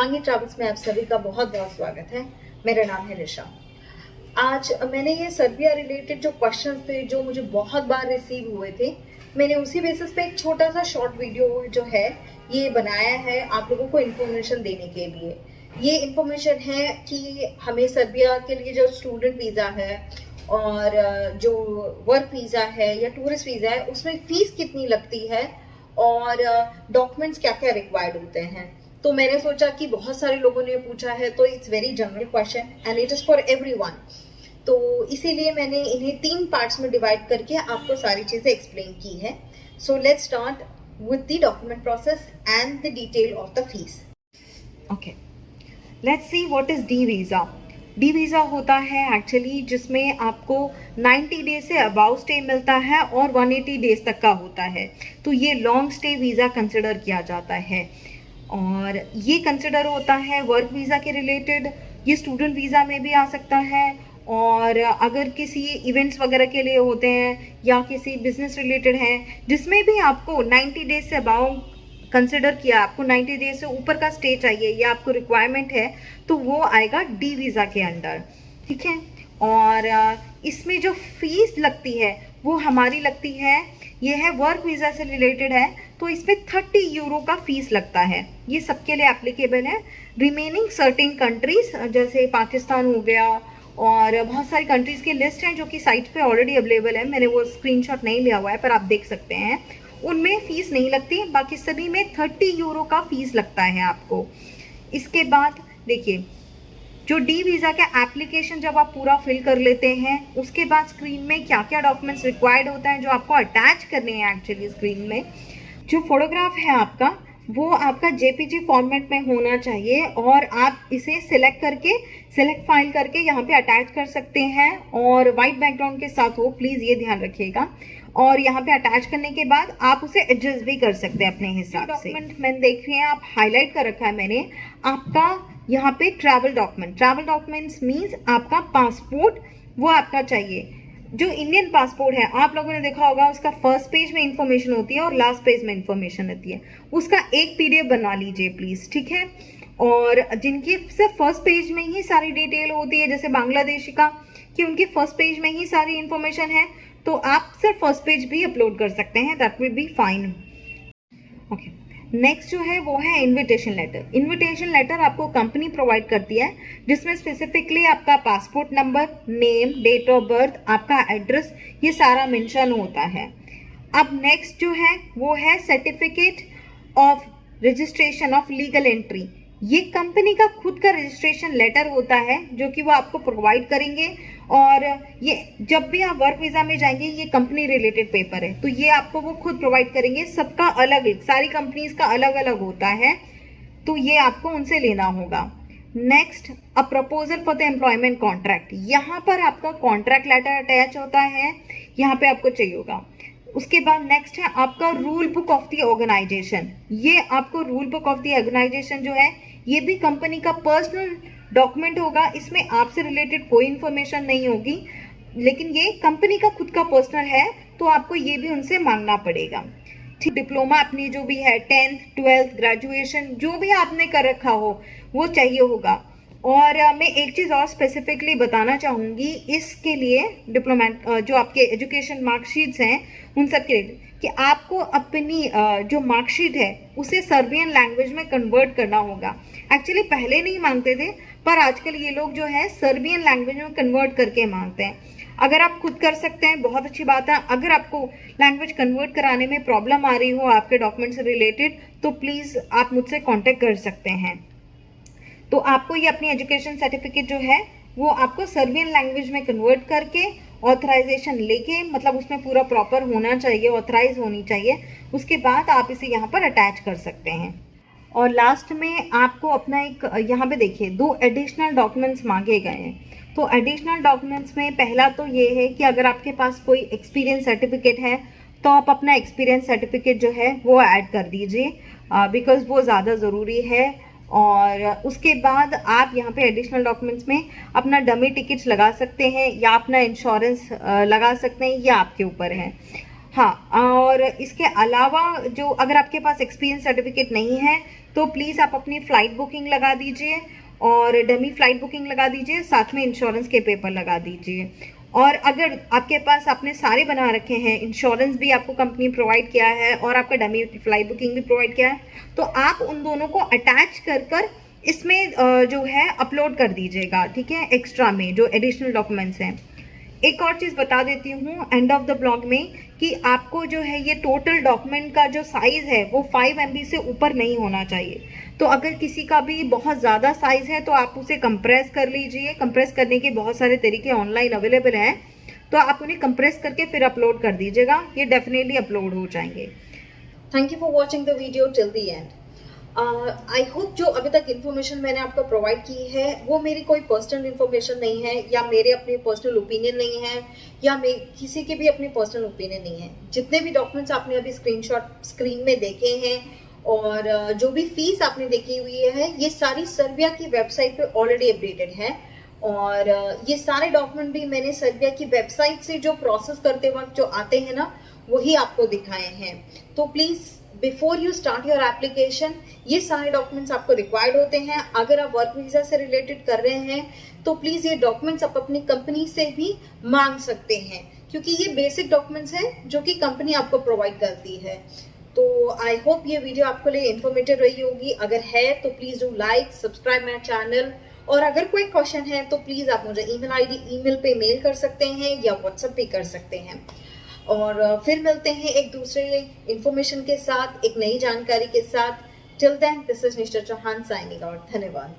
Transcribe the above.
Shivangi travels में आप सभी का बहुत बहुत स्वागत है। मेरा नाम है ऋषा। आज मैंने ये सर्बिया रिलेटेड जो क्वेश्चंस थे जो मुझे बहुत बार रिसीव हुए थे, मैंने उसी बेसिस पे एक छोटा सा शॉर्ट वीडियो जो है ये बनाया है आप लोगों को इन्फॉर्मेशन देने के लिए। ये इन्फॉर्मेशन है कि हमें सर्बिया के लिए जो स्टूडेंट वीज़ा है और जो वर्क वीज़ा है या टूरिस्ट वीज़ा है उसमें फीस कितनी लगती है और डॉक्यूमेंट्स क्या क्या रिक्वायर्ड होते हैं। तो मैंने सोचा कि बहुत सारे लोगों ने पूछा है तो it's very general question and it is for everyone. तो इसीलिए मैंने इन्हें 3 पार्ट्स में डिवाइड करके आपको सारी चीज़ें एक्सप्लेन की है। So let's start with the document process and the detail of the fees. Okay, let's see what is D visa. D visa होता है एक्चुअली जिसमें आपको 90 डेज से अबाउ स्टे मिलता है और 180 डेज तक का होता है। तो ये लॉन्ग स्टे वीज़ा कंसिडर किया जाता है और ये कंसिडर होता है वर्क वीज़ा के रिलेटेड। ये स्टूडेंट वीज़ा में भी आ सकता है और अगर किसी इवेंट्स वगैरह के लिए होते हैं या किसी बिजनेस रिलेटेड हैं जिसमें भी आपको 90 डेज से अबाउ कंसिडर किया, आपको 90 डेज से ऊपर का स्टे चाहिए या आपको रिक्वायरमेंट है तो वो आएगा डी वीज़ा के अंडर। ठीक है, और इसमें जो फीस लगती है वो हमारी लगती है, ये है वर्क वीज़ा से रिलेटेड है तो इसमें 30 यूरो का फीस लगता है। ये सबके लिए एप्लीकेबल है। रिमेनिंग सर्टेन कंट्रीज जैसे पाकिस्तान हो गया और बहुत सारी कंट्रीज़ की लिस्ट हैं जो कि साइट पे ऑलरेडी अवेलेबल है। मैंने वो स्क्रीनशॉट नहीं लिया हुआ है पर आप देख सकते हैं, उनमें फ़ीस नहीं लगती। बाकी सभी में 30 यूरो का फीस लगता है आपको। इसके बाद देखिए, जो डी वीज़ा का एप्लीकेशन जब आप पूरा फिल कर लेते हैं उसके बाद स्क्रीन में क्या क्या डॉक्यूमेंट्स रिक्वायर्ड होता है जो आपको अटैच करने हैं। एक्चुअली स्क्रीन में जो फोटोग्राफ है आपका वो आपका जेपीजी फॉर्मेट में होना चाहिए और आप इसे सिलेक्ट फाइल करके यहाँ पे अटैच कर सकते हैं और वाइट बैकग्राउंड के साथ हो, प्लीज़ ये ध्यान रखिएगा। और यहाँ पे अटैच करने के बाद आप उसे एडजस्ट भी कर सकते हैं अपने हिसाब से। डॉक्यूमेंट मैंने देख रहे हैं आप हाईलाइट कर रखा है मैंने आपका यहाँ पे ट्रैवल डॉक्यूमेंट्स मीन्स आपका पासपोर्ट वो आपका चाहिए। जो इंडियन पासपोर्ट है आप लोगों ने देखा होगा उसका फर्स्ट पेज में इंफॉर्मेशन होती है और लास्ट पेज में इंफॉर्मेशन होती है, उसका एक पीडीएफ बनवा लीजिए प्लीज़। ठीक है, और जिनकी सिर्फ फर्स्ट पेज में ही सारी डिटेल होती है जैसे बांग्लादेशी का कि उनके फर्स्ट पेज में ही सारी इंफॉर्मेशन है तो आप सिर्फ फर्स्ट पेज भी अपलोड कर सकते हैं, that will be fine. Okay, next जो है वो है इनविटेशन लेटर। इनविटेशन लेटर आपको कंपनी प्रोवाइड करती है जिसमें स्पेसिफिकली आपका passport number, name, date of birth, आपका एड्रेस, ये सारा मेंशन होता है। अब नेक्स्ट जो है वो है certificate of registration of legal entry. ये कंपनी का खुद का रजिस्ट्रेशन लेटर होता है जो कि वो आपको प्रोवाइड करेंगे और ये जब भी आप वर्क वीज़ा में जाएंगे ये कंपनी रिलेटेड पेपर है तो ये आपको वो खुद प्रोवाइड करेंगे। सबका अलग, सारी कंपनीज का अलग अलग होता है तो ये आपको उनसे लेना होगा। Next, a proposal for the employment contract. यहाँ पर आपका कॉन्ट्रैक्ट लेटर अटैच होता है, यहाँ पे आपको चाहिए होगा। उसके बाद नेक्स्ट है आपका rule book of the organisation. ये आपको rule book of the organisation जो है ये भी कंपनी का पर्सनल डॉक्यूमेंट होगा। इसमें आपसे रिलेटेड कोई इन्फॉर्मेशन नहीं होगी लेकिन ये कंपनी का खुद का पर्सनल है तो आपको ये भी उनसे मांगना पड़ेगा। ठीक, डिप्लोमा अपनी जो भी है 10th 12th ग्रेजुएशन जो भी आपने कर रखा हो वो चाहिए होगा। और मैं एक चीज़ और स्पेसिफिकली बताना चाहूँगी इसके लिए डिप्लोमा जो आपके एजुकेशन मार्कशीट्स हैं उन सब के लिए कि आपको अपनी जो मार्कशीट है उसे सर्बियन लैंग्वेज में कन्वर्ट करना होगा। एक्चुअली पहले नहीं मांगते थे पर आजकल ये लोग जो है सर्बियन लैंग्वेज में कन्वर्ट करके मांगते हैं। अगर आप खुद कर सकते हैं बहुत अच्छी बात है। अगर आपको लैंग्वेज कन्वर्ट कराने में प्रॉब्लम आ रही हो आपके डॉक्यूमेंट से रिलेटेड तो प्लीज़ आप मुझसे कॉन्टेक्ट कर सकते हैं। तो आपको ये अपनी एजुकेशन सर्टिफिकेट जो है वो आपको सर्बियन लैंग्वेज में कन्वर्ट करके ऑथराइजेशन लेके, मतलब उसमें पूरा प्रॉपर होना चाहिए, ऑथराइज होनी चाहिए, उसके बाद आप इसे यहाँ पर अटैच कर सकते हैं। और लास्ट में आपको अपना एक यहाँ पे देखिए 2 एडिशनल डॉक्यूमेंट्स मांगे गए हैं। तो एडिशनल डॉक्यूमेंट्स में पहला तो ये है कि अगर आपके पास कोई एक्सपीरियंस सर्टिफिकेट है तो आप अपना एक्सपीरियंस सर्टिफिकेट जो है वो ऐड कर दीजिए बिकॉज वो ज़्यादा ज़रूरी है। और उसके बाद आप यहाँ पे एडिशनल डॉक्यूमेंट्स में अपना डमी टिकट्स लगा सकते हैं या अपना इंश्योरेंस लगा सकते हैं, ये आपके ऊपर है। हाँ, और इसके अलावा जो अगर आपके पास एक्सपीरियंस सर्टिफिकेट नहीं है तो प्लीज़ आप अपनी फ़्लाइट बुकिंग लगा दीजिए और डमी फ़्लाइट बुकिंग लगा दीजिए, साथ में इंश्योरेंस के पेपर लगा दीजिए। और अगर आपके पास आपने सारे बना रखे हैं, इंश्योरेंस भी आपको कंपनी प्रोवाइड किया है और आपका डमी फ़्लाइट बुकिंग भी प्रोवाइड किया है, तो आप उन दोनों को अटैच कर इसमें जो है अपलोड कर दीजिएगा, ठीक है, एक्स्ट्रा में जो एडिशनल डॉक्यूमेंट्स हैं। एक और चीज़ बता देती हूँ एंड ऑफ द ब्लॉग में कि आपको जो है ये टोटल डॉक्यूमेंट का जो साइज़ है वो 5 MB से ऊपर नहीं होना चाहिए। तो अगर किसी का भी बहुत ज़्यादा साइज़ है तो आप उसे कंप्रेस कर लीजिए। कंप्रेस करने के बहुत सारे तरीके ऑनलाइन अवेलेबल हैं, तो आप उन्हें कंप्रेस करके फिर अपलोड कर दीजिएगा, ये डेफिनेटली अपलोड हो जाएंगे। Thank you for watching the video till the end. I hope जो अभी तक इन्फॉर्मेशन मैंने आपको प्रोवाइड की है वो मेरी कोई पर्सनल इन्फॉर्मेशन नहीं है या मेरे अपने पर्सनल ओपिनियन नहीं है या किसी के भी अपने पर्सनल ओपिनियन नहीं है। जितने भी डॉक्यूमेंट्स आपने अभी स्क्रीन में देखे हैं और जो भी फीस आपने देखी हुई है, ये सारी सर्बिया की वेबसाइट पे ऑलरेडी अपडेटेड है और ये सारे डॉक्यूमेंट भी मैंने सर्बिया की वेबसाइट से जो प्रोसेस करते वक्त जो आते हैं ना, वही आपको दिखाए हैं। तो please before you start your application ये सारे डॉक्यूमेंट्स आपको रिक्वायर्ड होते हैं। अगर आप वर्क वीज़ा से रिलेटेड कर रहे हैं तो प्लीज़ ये डॉक्यूमेंट्स आप अपनी कंपनी से भी मांग सकते हैं, क्योंकि ये बेसिक डॉक्यूमेंट्स हैं जो कि कंपनी आपको प्रोवाइड करती है। तो आई होप ये वीडियो आपके लिए इन्फॉर्मेटिव रही होगी। अगर है तो please do like, subscribe my channel, और अगर कोई क्वेश्चन है तो प्लीज़ आप मुझे ईमेल पे मेल कर सकते हैं या व्हाट्सएप पे कर सकते हैं। और फिर मिलते हैं एक दूसरे इन्फॉर्मेशन के साथ, एक नई जानकारी के साथ। Till then this is mister Chauhan signing out. धन्यवाद।